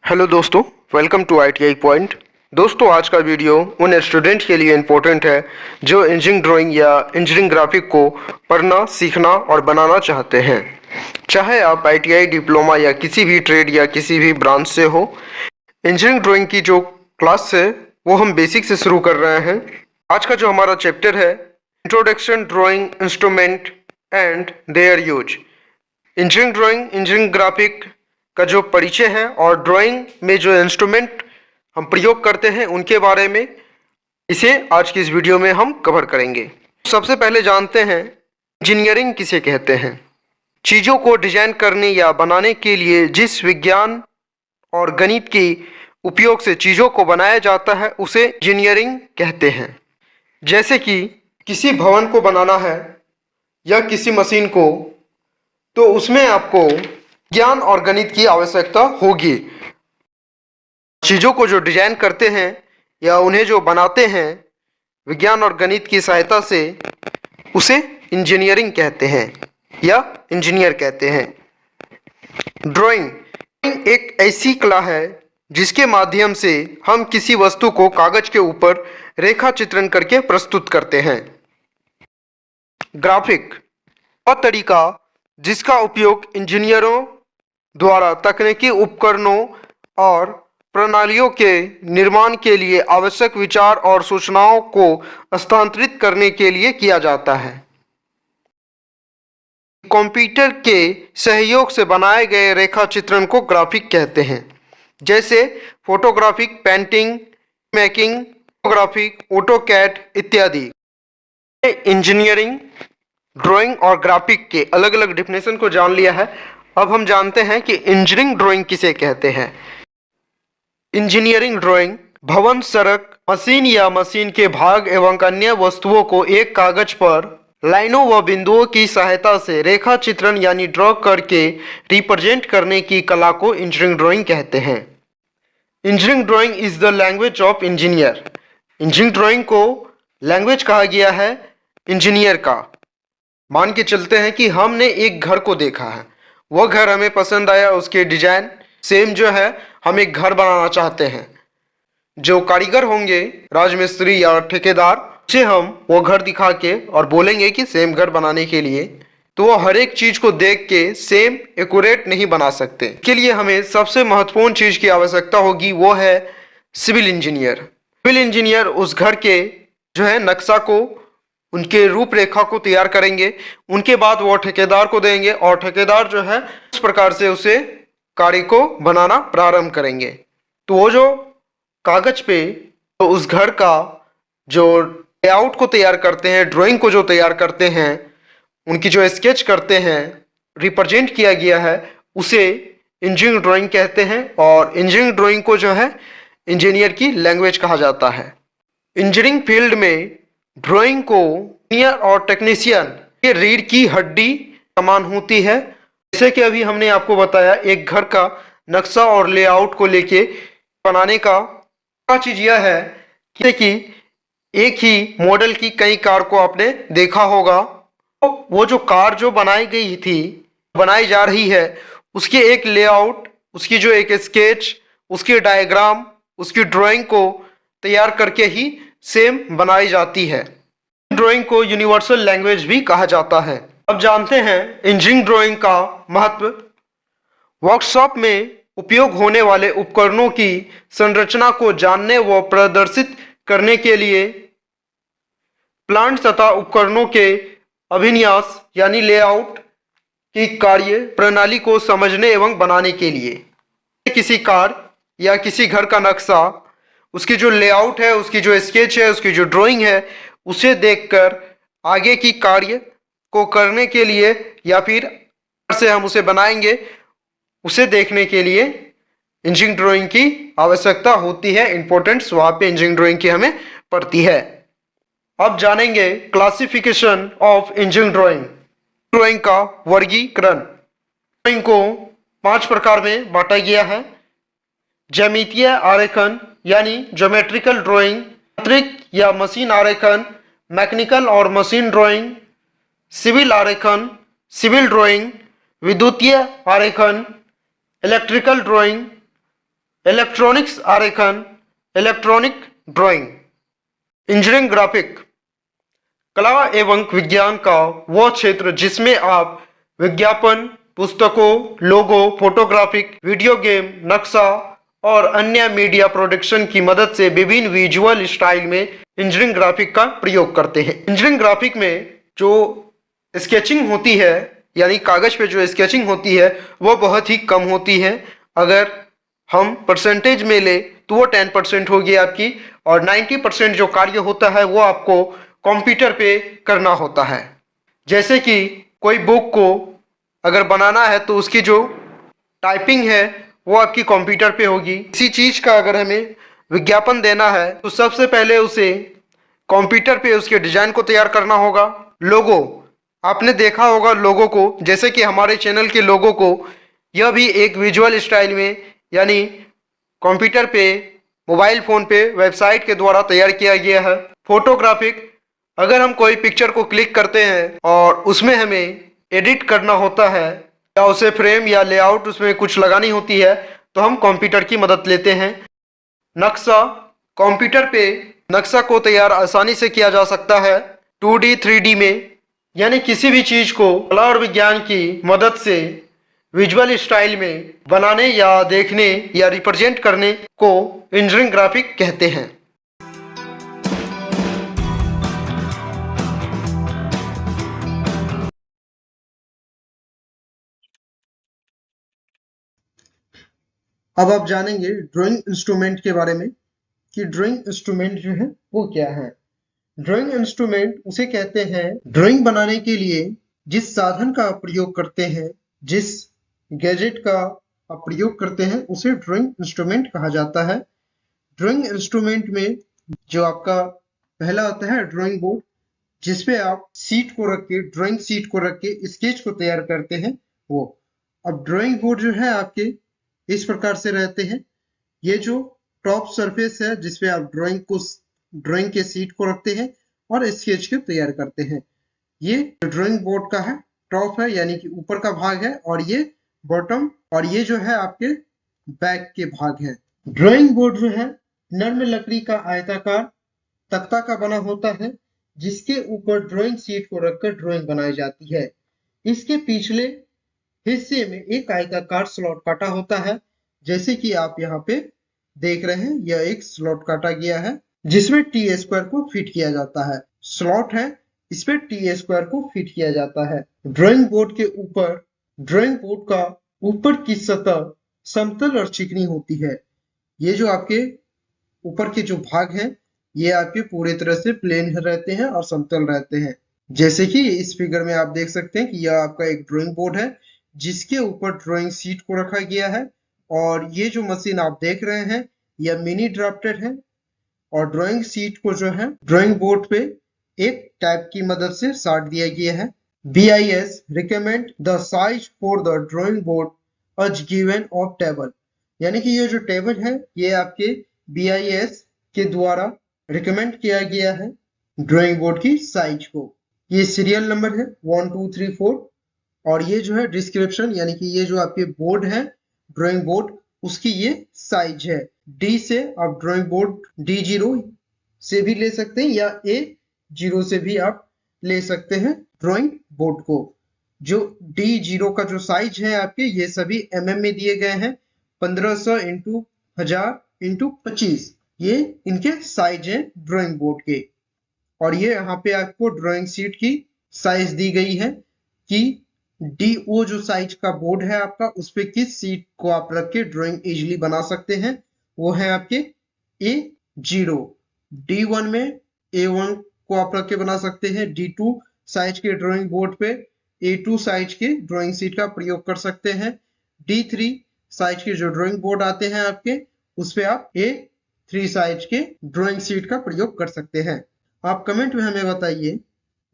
Hello दोस्तों, welcome to ITI point. दोस्तों, आज का वीडियो उन स्टूडेंट के लिए इम्पोर्टेंट है जो इंजीनियरिंग ड्राइंग या इंजीनियरिंग ग्राफिक को पढ़ना, सीखना और बनाना चाहते हैं। चाहे आप ITI डिप्लोमा या किसी भी ट्रेड या किसी भी ब्रांच से हो, इंजीनियरिंग ड्राइंग की जो क्लास है वो हम बेसिक से शुरू कर रहे हैं। आज का जो हमारा चैप्टर है, introduction drawing instrument and their use. Engineering drawing, engineering graphic का जो परिचय है और ड्राइंग में जो इंस्ट्रूमेंट हम प्रयोग करते हैं उनके बारे में इसे आज की इस वीडियो में हम कवर करेंगे। सबसे पहले जानते हैं इंजीनियरिंग किसे कहते हैं। चीज़ों को डिजाइन करने या बनाने के लिए जिस विज्ञान और गणित के उपयोग से चीज़ों को बनाया जाता है उसे इंजीनियरिंग कहते हैं। जैसे कि किसी भवन को बनाना है या किसी मशीन को, तो उसमें आपको ज्ञान और गणित की आवश्यकता होगी। चीज़ों को जो डिजाइन करते हैं या उन्हें जो बनाते हैं विज्ञान और गणित की सहायता से, उसे इंजीनियरिंग कहते हैं या इंजीनियर कहते हैं। ड्राइंग एक ऐसी कला है जिसके माध्यम से हम किसी वस्तु को कागज के ऊपर रेखा चित्रण करके प्रस्तुत करते हैं। ग्राफिक वह तरीका जिसका उपयोग इंजीनियरों द्वारा तकनीकी उपकरणों और प्रणालियों के निर्माण के लिए आवश्यक विचार और सूचनाओं को हस्तांतरित करने के लिए किया जाता है। कंप्यूटर के सहयोग से बनाए गए रेखा चित्रण को ग्राफिक कहते हैं, जैसे photographic, painting, making, photographic, AutoCAD इत्यादि। इंजीनियरिंग ड्राइंग और ग्राफिक के अलग अलग डिफिनेशन को जान लिया है। अब हम जानते हैं कि इंजीनियरिंग ड्राइंग किसे कहते हैं। इंजीनियरिंग ड्राइंग भवन, सड़क, मशीन या मशीन के भाग एवं अन्य वस्तुओं को एक कागज पर लाइनों व बिंदुओं की सहायता से रेखा चित्रण यानी ड्रॉ करके रिप्रेजेंट करने की कला को इंजीनियरिंग ड्राइंग कहते हैं। Engineering drawing is the language of engineer. Engineering drawing को लैंग्वेज कहा गया है इंजीनियर का। मान के चलते हैं कि हमने एक घर को देखा है, वह घर हमें पसंद आया, उसके डिजाइन सेम जो है, हम एक घर बनाना चाहते हैं। जो कारीगर होंगे, राजमिस्त्री या ठेकेदार, उसे हम वो घर दिखा के और बोलेंगे कि सेम घर बनाने के लिए, तो वो हर एक चीज को देख के सेम एक्यूरेट नहीं बना सकते। इसके लिए हमें सबसे महत्वपूर्ण चीज की आवश्यकता होगी, वो है सिविल इंजीनियर। सिविल इंजीनियर उस घर के जो है नक्शा को, उनके रूपरेखा को तैयार करेंगे। उनके बाद वो ठेकेदार को देंगे और ठेकेदार जो है उस प्रकार से उसे कार्य को बनाना प्रारंभ करेंगे। तो वो जो कागज पे तो उस घर का जो लेआउट को तैयार करते हैं, ड्राइंग को जो तैयार करते हैं, उनकी जो स्केच करते हैं, रिप्रेजेंट किया गया है, उसे इंजीनियरिंग ड्राइंग कहते हैं। और इंजीनियरिंग ड्राइंग को जो है इंजीनियर की लैंग्वेज कहा जाता है। इंजीनियरिंग फील्ड में ड्राइंग को इंजीनियर और टेक्नीशियन के रीढ़ की हड्डी समान होती है। जैसे कि अभी हमने आपको बताया, एक घर का नक्शा और लेआउट को लेके बनाने का चीज यह है कि एक ही मॉडल की कई कार को आपने देखा होगा, तो वो जो कार जो बनाई गई थी, बनाई जा रही है, उसके एक लेआउट, उसकी जो एक स्केच, उसकी डायग्राम, उसकी ड्राइंग को तैयार करके ही सेम बनाई जाती है। ड्राइंग को यूनिवर्सल लैंग्वेज भी कहा जाता है। अब जानते हैं इंजीनियरिंग ड्राइंग का महत्व। वर्कशॉप में उपयोग होने वाले उपकरणों की संरचना को जानने व प्रदर्शित करने के लिए प्लांट तथा उपकरणों के अभिन्यास यानी लेआउट की कार्य प्रणाली को समझने एवं बनाने के लिए किसी कार या किसी घर का नक्शा, उसकी जो लेआउट है, उसकी जो स्केच है, उसकी जो ड्राइंग है, उसे देखकर आगे की कार्य को करने के लिए या फिर से हम उसे बनाएंगे, उसे देखने के लिए इंजीनियरिंग ड्राइंग की आवश्यकता होती है। इंपॉर्टेंस वहाँ पे इंजीनियरिंग ड्राइंग की हमें पड़ती है। अब जानेंगे classification of engineering drawing. Drawing का वर्गीकरण। ड्राइंग को 5 प्रकार में बांटा गया है। ज्यामितीय आरेखन यानी ज्योमेट्रिकल ड्राइंग, यांत्रिक या मशीन आरेखन, मैकेनिकल और मशीन ड्राइंग, सिविल आरेखन, सिविल ड्राइंग, विद्युतीय आरेखन, इलेक्ट्रिकल ड्राइंग, इलेक्ट्रॉनिक्स आरेखन, इलेक्ट्रॉनिक ड्राइंग। इंजीनियरिंग ग्राफिक कला एवं विज्ञान का वह क्षेत्र जिसमें आप विज्ञापन, पुस्तकों, लोगो, फोटोग्राफिक, वीडियो गेम, नक्शा और अन्य मीडिया प्रोडक्शन की मदद से विभिन्न विजुअल स्टाइल में इंजीनियरिंग ग्राफिक का प्रयोग करते हैं। इंजीनियरिंग ग्राफिक में जो स्केचिंग होती है, यानी कागज पे जो स्केचिंग होती है, वो बहुत ही कम होती है। अगर हम परसेंटेज में ले तो वो 10% होगी आपकी, और 90% जो कार्य होता है वो आपको कंप्यूटर पे करना होता है। जैसे कि कोई बुक को अगर बनाना है तो उसकी जो टाइपिंग है वो आपकी कंप्यूटर पे होगी। किसी चीज़ का अगर हमें विज्ञापन देना है तो सबसे पहले उसे कंप्यूटर पे उसके डिजाइन को तैयार करना होगा। लोगो, आपने देखा होगा लोगो को, जैसे कि हमारे चैनल के लोगो को, यह भी एक विजुअल स्टाइल में, यानी कंप्यूटर पे, मोबाइल फोन पे, वेबसाइट के द्वारा तैयार किया गया है। फोटोग्राफिक, अगर हम कोई पिक्चर को क्लिक करते हैं और उसमें हमें एडिट करना होता है या उसे फ्रेम या लेआउट उसमें कुछ लगानी होती है तो हम कंप्यूटर की मदद लेते हैं। नक्शा, कंप्यूटर पे नक्शा को तैयार आसानी से किया जा सकता है 2D 3D में, यानी किसी भी चीज को कला और विज्ञान की मदद से विजुअल स्टाइल में बनाने या देखने या रिप्रेजेंट करने को इंजीनियरिंग ग्राफिक कहते हैं। अब आप जानेंगे ड्राइंग इंस्ट्रूमेंट के बारे में कि ड्राइंग इंस्ट्रूमेंट जो है वो क्या है। ड्राइंग इंस्ट्रूमेंट उसे कहते हैं ड्राइंग बनाने के लिए जिस साधन का प्रयोग करते हैं, जिस गैजेट का आप प्रयोग करते हैं, उसे ड्राइंग इंस्ट्रूमेंट कहा जाता है। ड्राइंग इंस्ट्रूमेंट में जो आपका पहला होता है ड्राइंग बोर्ड, जिसपे आप सीट को रख के, ड्राइंग सीट को रख के स्केच को तैयार करते हैं वो। अब ड्राइंग बोर्ड जो है आपके इस प्रकार से रहते हैं। ये जो टॉप सरफेस है जिसपे आप ड्राइंग के सीट को रखते हैं और स्केच को तैयार करते हैं, ये ड्राइंग बोर्ड का है टॉप है, यानी कि ऊपर का भाग है, और ये बॉटम, और ये जो है आपके बैक के भाग है। ड्राइंग बोर्ड जो है नर्म लकड़ी का आयताकार तख्ता का बना होता है, जिसके ऊपर ड्राइंग सीट को रखकर ड्राइंग बनाई जाती है। इसके पिछले हिस्से में एक आयताकार स्लॉट काटा होता है, जैसे कि आप यहाँ पे देख रहे हैं, यह एक स्लॉट काटा गया है जिसमें टी स्क्वायर को फिट किया जाता है। स्लॉट है, इस पे टी स्क्वायर को फिट किया जाता है। ड्राइंग बोर्ड के ऊपर, ड्राइंग बोर्ड का ऊपर की सतह समतल और चिकनी होती है। ये जो आपके ऊपर के जो भाग हैं, ये आपके पूरे तरह से प्लेन रहते हैं और समतल रहते हैं। जैसे कि इस फिगर में आप देख सकते हैं कि यह आपका एक ड्राइंग बोर्ड है जिसके ऊपर ड्राइंग सीट को रखा गया है, और ये जो मशीन आप देख रहे हैं यह मिनी ड्राफ्टर है, और ड्राइंग सीट को जो है ड्राइंग बोर्ड पे एक टैब की मदद से साट दिया गया है। BIS recommend the size for the drawing board as given of table, यानी कि ये जो टेबल है ये आपके BIS के द्वारा रिकमेंड किया गया है ड्राइंग बोर्ड की साइज को। ये सीरियल नंबर है 1 2 3 4, और ये जो है डिस्क्रिप्शन, यानी कि ये जो आपके बोर्ड है ड्राइंग बोर्ड, उसकी ये साइज है। D से आप ड्राइंग बोर्ड D0 से भी ले सकते हैं या A0 से भी आप ले सकते हैं ड्राइंग बोर्ड को। जो D0 का जो साइज है आपके, ये सभी mm में दिए गए हैं, 1500 इंटू 1000 इंटू 25, ये इनके साइज है ड्राइंग बोर्ड के। और ये यहाँ पे आपको ड्राइंग सीट की साइज दी गई है कि DO जो साइज का बोर्ड है आपका, उस पे किस सीट को आप रख के ड्राइंग इजिली बना सकते हैं, वो है आपके A0। D1 में A1 को आप रख के बना सकते हैं, D2 साइज के ड्राइंग बोर्ड पे A2 साइज के ड्राइंग सीट का प्रयोग कर सकते हैं। D3 साइज के जो ड्राइंग बोर्ड आते हैं आपके, उस पे आप A3 साइज के ड्राइंग सीट का प्रयोग कर सकते हैं। आप कमेंट में हमें बताइए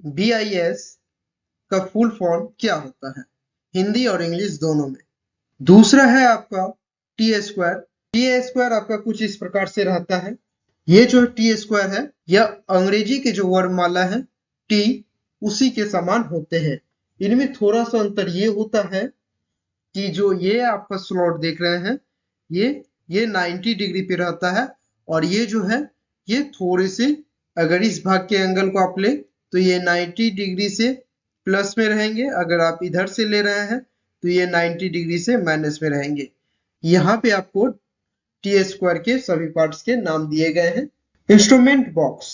BIS का फुल फॉर्म क्या होता है, हिंदी और इंग्लिश दोनों में। दूसरा है आपका टी स्क्वायर। टी स्क्वायर आपका कुछ इस प्रकार से रहता है। ये जो टी स्क्वायर है, यह अंग्रेजी के जो वर्णमाला है टी, उसी के समान होते हैं। इनमें थोड़ा सा अंतर ये होता है कि जो ये आपका स्लॉट देख रहे हैं, ये ये 90 डिग्री पे रहता है, और ये जो है ये थोड़े से, अगर इस भाग के एंगल को आप ले तो ये 90 डिग्री से प्लस में रहेंगे, अगर आप इधर से ले रहे हैं तो ये 90 डिग्री से माइनस में रहेंगे। यहाँ पे आपको टी स्क्वायर के सभी पार्ट्स के नाम दिए गए हैं। इंस्ट्रूमेंट बॉक्स,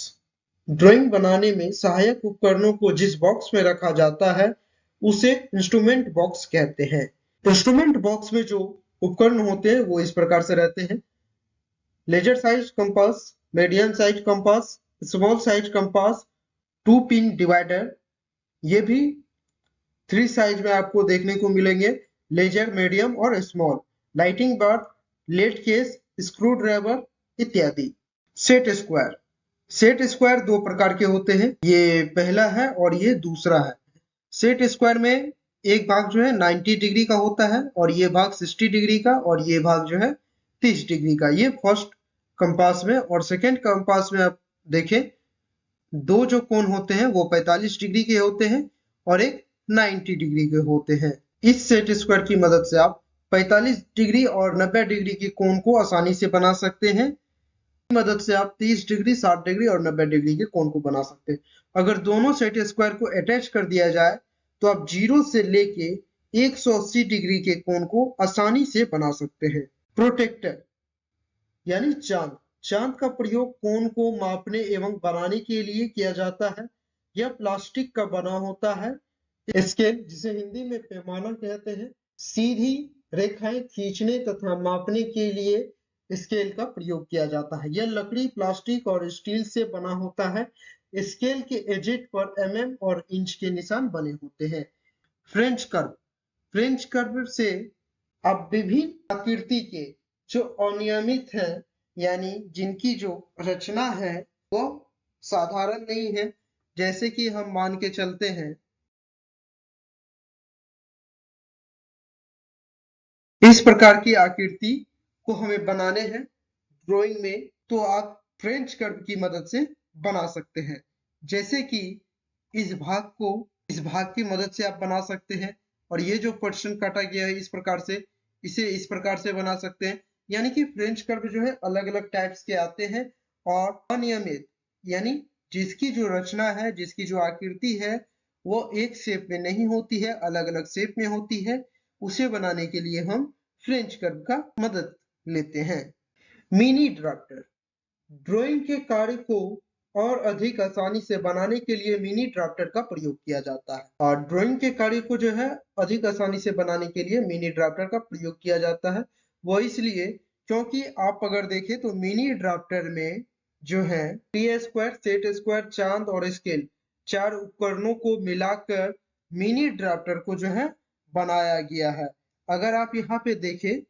ड्राइंग बनाने में सहायक उपकरणों को जिस बॉक्स में रखा जाता है उसे इंस्ट्रूमेंट बॉक्स कहते हैं। इंस्ट्रूमेंट बॉक्स में जो उपकरण होते हैं वो इस प्रकार से रहते हैं: larger size compass, medium size compass, small size compass, 2 pin divider, ये भी 3 साइज में आपको देखने को मिलेंगे, लेजर, मीडियम और small, lighting board, lead case, screw driver इत्यादि। सेट स्क्वायर, सेट स्क्वायर दो प्रकार के होते हैं, ये पहला है और ये दूसरा है। सेट स्क्वायर में एक भाग जो है 90 डिग्री का होता है, और ये भाग 60 डिग्री का, और ये भाग जो है 30 डिग्री का। ये फर्स्ट कंपास में, और सेकेंड कंपास में आप देखें दो जो कोण होते हैं वो 45 डिग्री के होते हैं और एक 90 डिग्री के होते हैं। इस सेट स्क्वायर की मदद से आप 45 डिग्री और 90 डिग्री के कोण को आसानी से बना सकते हैं। मदद से आप 30 डिग्री, 60 डिग्री और 90 डिग्री के कोण को बना सकते हैं। अगर दोनों सेट स्क्वायर को अटैच कर दिया जाए तो आप 0 से लेके 180 डिग्री के कोण को आसानी से बना सकते हैं। प्रोटेक्टर यानी चांद, चांद का प्रयोग कोण को मापने एवं बनाने के लिए किया जाता है। यह प्लास्टिक का बना होता है। स्केल, जिसे हिंदी में पैमाना कहते हैं, सीधी रेखाएं खींचने तथा मापने के लिए स्केल का प्रयोग किया जाता है। यह लकड़ी, प्लास्टिक और स्टील से बना होता है। स्केल के एजेट पर mm और इंच के निशान बने होते हैं। फ्रेंच कर्व, फ्रेंच कर्व से आप विभिन्न आकृति के जो अनियमित है, यानी जिनकी जो रचना है वो साधारण नहीं है, जैसे कि हम मान के चलते हैं इस प्रकार की आकृति को हमें बनाने हैं ड्राइंग में, तो आप फ्रेंच कर्व की मदद से बना सकते हैं। जैसे कि इस भाग की मदद से आप बना सकते हैं, और ये जो पोर्शन काटा गया है इस प्रकार से, इसे इस प्रकार से बना सकते हैं। यानी कि फ्रेंच कर्व जो है अलग अलग टाइप्स के आते हैं, और अनियमित यानी जिसकी जो रचना है, जिसकी जो आकृति है वो एक शेप में नहीं होती है, अलग अलग शेप में होती है, उसे बनाने के लिए हम फ्रेंच कर्व का मदद लेते हैं। मिनी ड्राफ्टर, ड्राइंग के कार्य को और अधिक आसानी से बनाने के लिए मिनी ड्राफ्टर का प्रयोग किया जाता है। और ड्राइंग के कार्य को जो है अधिक आसानी से बनाने के लिए मिनी ड्राफ्टर का प्रयोग किया जाता है। वो इसलिए क्योंकि आप अगर देखें तो मिनी ड्राफ्टर में जो है टी स्क्वायर, सेट स्क्वायर, चांद और स्केल, चार उपकरणों को मिलाकर मिनी ड्राफ्टर को जो है बनाया गया है। अगर आप यहाँ पे देखें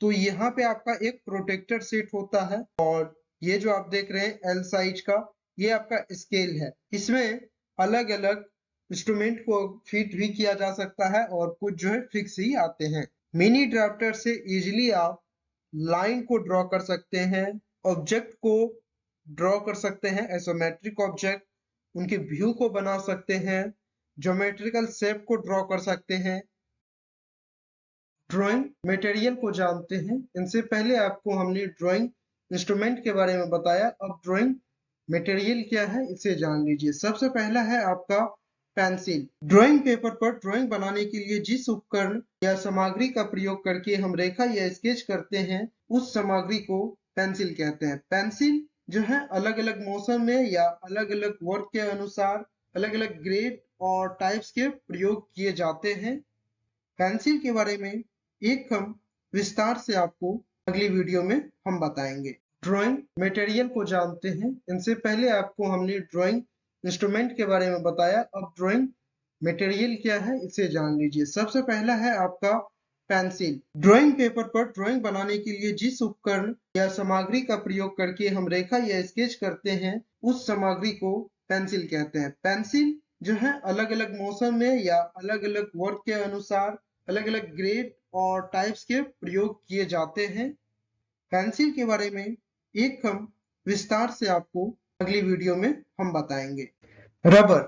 तो यहाँ पे आपका एक प्रोटेक्टर सेट होता है, और ये जो आप देख रहे हैं एल साइज का, ये आपका स्केल है। इसमें अलग अलग इंस्ट्रूमेंट को फिट भी किया जा सकता है, और कुछ जो है फिक्स ही आते हैं। मिनी ड्राफ्टर से इजीली आप लाइन को ड्रॉ कर सकते हैं, ऑब्जेक्ट को ड्रॉ कर सकते हैं, आइसोमेट्रिक ऑब्जेक्ट, उनके व्यू को बना सकते हैं, ज्योमेट्रिकल शेप को ड्रॉ कर सकते हैं। ड्राइंग मटेरियल को जानते हैं। इनसे पहले आपको हमने ड्राइंग इंस्ट्रूमेंट के बारे में बताया, अब ड्राइंग मटेरियल क्या है इसे जान लीजिए। सबसे पहला है आपका पेंसिल। ड्राइंग पेपर पर ड्राइंग बनाने के लिए जिस उपकरण या सामग्री का प्रयोग करके हम रेखा या स्केच करते हैं उस सामग्री को पेंसिल कहते हैं। पेंसिल जो है अलग अलग मौसम में या अलग अलग वर्क के अनुसार अलग अलग ग्रेड और टाइप्स के प्रयोग किए जाते हैं। पेंसिल के बारे में एक हम विस्तार से आपको अगली वीडियो में हम बताएंगे। ड्राइंग मटेरियल को जानते हैं। इनसे पहले आपको हमने ड्राइंग इंस्ट्रूमेंट के बारे में बताया, अब ड्राइंग मटेरियल क्या है इसे जान लीजिए। सबसे पहला है आपका पेंसिल। ड्राइंग पेपर पर ड्राइंग बनाने के लिए जिस उपकरण या सामग्री का प्रयोग करके हम रेखा या स्केच करते हैं उस सामग्री को पेंसिल कहते हैं। पेंसिल जो है अलग अलग मौसम में या अलग अलग वर्क के अनुसार अलग अलग ग्रेड और टाइप्स के प्रयोग किए जाते हैं। पेंसिल के बारे में एक हम विस्तार से आपको अगली वीडियो में हम बताएंगे। रबर,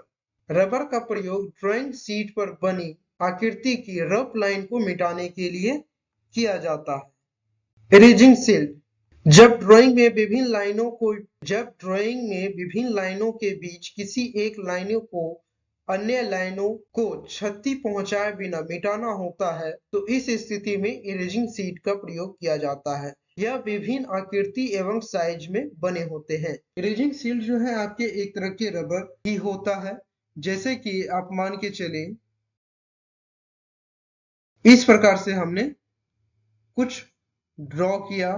रबर का प्रयोग ड्राइंग शीट पर बनी आकृति की रफ लाइन को मिटाने के लिए किया जाता है। Erasing shield. जब ड्राइंग में विभिन्न लाइनों के बीच किसी एक लाइनों को अन्य लाइनों को क्षति पहुंचाए बिना मिटाना होता है तो इस स्थिति में इरेजिंग शीट का प्रयोग किया जाता है। यह विभिन्न आकृति एवं साइज में बने होते हैं। इरेजिंग शील्ड जो है आपके एक तरह के रबर ही होता है। जैसे कि आप मान के चले इस प्रकार से हमने कुछ ड्रॉ किया।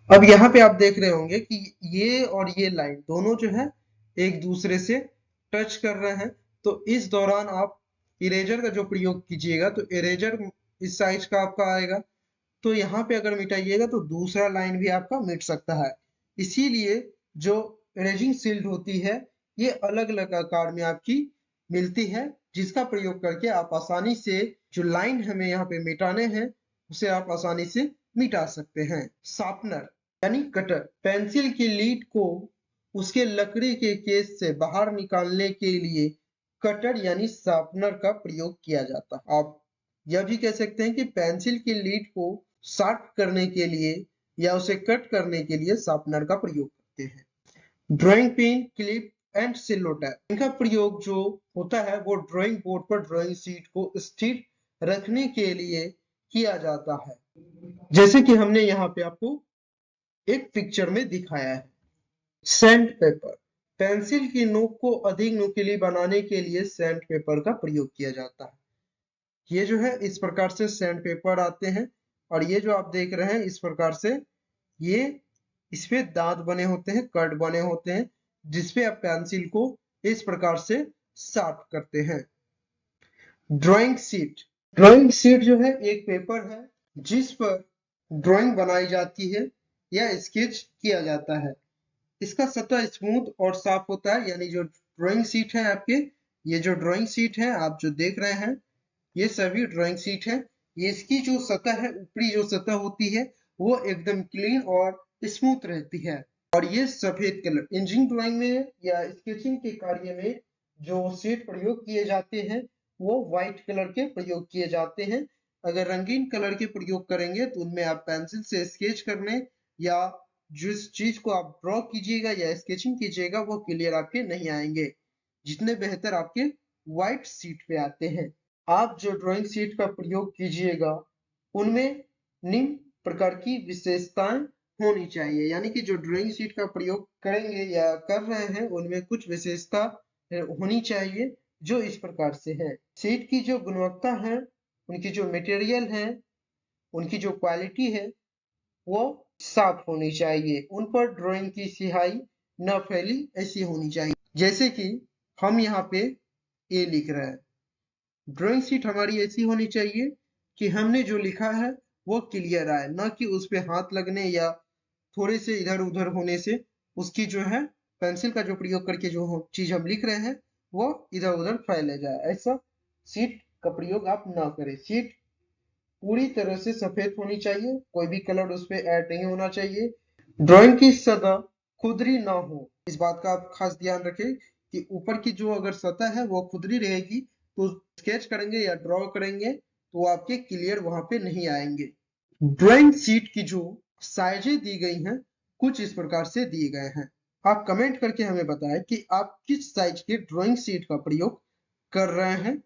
अब यहाँ पे आप देख रहे होंगे कि ये और ये लाइन दोनों जो है एक दूसरे से टच कर रहे हैं। तो इस दौरान आप इरेजर का जो प्रयोग कीजिएगा तो इरेजर इस साइज का आपका आएगा। तो यहाँ पे अगर मिटाइएगा तो दूसरा लाइन भी आपका मिट सकता है। इसीलिए जो इरेजिंग शील्ड होती है ये अलग अलग आकार में आपकी मिलती है, जिसका प्रयोग करके आप आसानी से जो लाइन हमें यहाँ पे मिटाने हैं उसे आप आसानी से मिटा सकते हैं। शार्पनर यानी कटर पेंसिल की लीड को उसके लकड़ी के केस से बाहर निकालने के लिए कटर यानी शार्पनर का प्रयोग किया जाता है। आप यह भी कह सकते हैं कि पेंसिल की लीड को शार्प करने के लिए या उसे कट करने के लिए शार्पनर का प्रयोग करते हैं। Drawing pen, clip and cello tape इनका प्रयोग जो होता है वो ड्राइंग बोर्ड पर ड्राइंग शीट को स्थिर रखने के लिए किया जाता है। जैसे कि हमने यहाँ पे आपको एक पिक्चर में दिखाया है। सैंड पेपर पेंसिल की नोक को अधिक नुकीली बनाने के लिए सैंड पेपर का प्रयोग किया जाता है। ये जो है इस प्रकार से सैंड पेपर आते हैं और ये जो आप देख रहे हैं इस प्रकार से ये इसपे दांत बने होते हैं, कट बने होते हैं, जिसपे आप पेंसिल को इस प्रकार से शार्प करते हैं। ड्राइंग शीट जो है एक पेपर है जिस पर ड्राइंग बनाई जाती है या स्केच किया जाता है। इसका सतह स्मूथ और साफ होता है। यानी जो ड्राइंग शीट है आपके, ये जो ड्राइंग शीट है आप जो देख रहे हैं ये सभी ड्राइंग शीट है। ये इसकी जो सतह है, ऊपरी जो सतह होती है वो एकदम क्लीन और स्मूथ रहती है और ये सफेद कलर इंजीनियरिंग ड्राइंग में या स्केचिंग के कार्य में जो शेड प्रयोग किए जाते हैं वो व्हाइट कलर के प्रयोग किए जाते हैं। अगर रंगीन कलर के प्रयोग करेंगे तो उनमें आप पेंसिल से स्केच करने या जिस चीज को आप ड्रॉ कीजिएगा या स्केचिंग कीजिएगा वो क्लियर आपके नहीं आएंगे, जितने बेहतर आपके व्हाइट शीट पे आते हैं। आप जो ड्राइंग शीट का प्रयोग कीजिएगा उनमें निम्न प्रकार की विशेषताएं होनी चाहिए। यानी कि जो ड्राइंग शीट का प्रयोग करेंगे या कर रहे हैं उनमें कुछ विशेषता होनी चाहिए जो इस प्रकार से है। शीट की जो गुणवत्ता है, उनकी जो मटेरियल है, उनकी जो क्वालिटी है वो साफ होनी चाहिए। उन पर ड्राइंग की स्याही न फैली ऐसी होनी चाहिए। जैसे कि हम यहाँ पे ए लिख रहे हैं, ड्राइंग शीट हमारी ऐसी होनी चाहिए कि हमने जो लिखा है वो क्लियर आए, न कि उस पे हाथ लगने या थोड़े से इधर उधर होने से उसकी जो है पेंसिल का जो प्रयोग करके जो चीज हम लिख रहे हैं वो इधर उधर फैले जाए। ऐसा शीट का प्रयोग आप ना करें। शीट पूरी तरह से सफेद होनी चाहिए, कोई भी कलर उस पर ऐड नहीं होना चाहिए। ड्राइंग की सतह खुरदरी ना हो, इस बात का आप खास ध्यान रखें कि ऊपर की जो अगर सतह है वो खुरदरी रहेगी तो स्केच करेंगे या ड्रॉ करेंगे तो आपके क्लियर वहां पे नहीं आएंगे। ड्राइंग शीट की जो साइजें दी गई हैं कुछ इस प्रकार से दिए गए हैं। आप कमेंट करके हमें बताएं कि आप किस साइज की ड्राइंग शीट का प्रयोग कर रहे हैं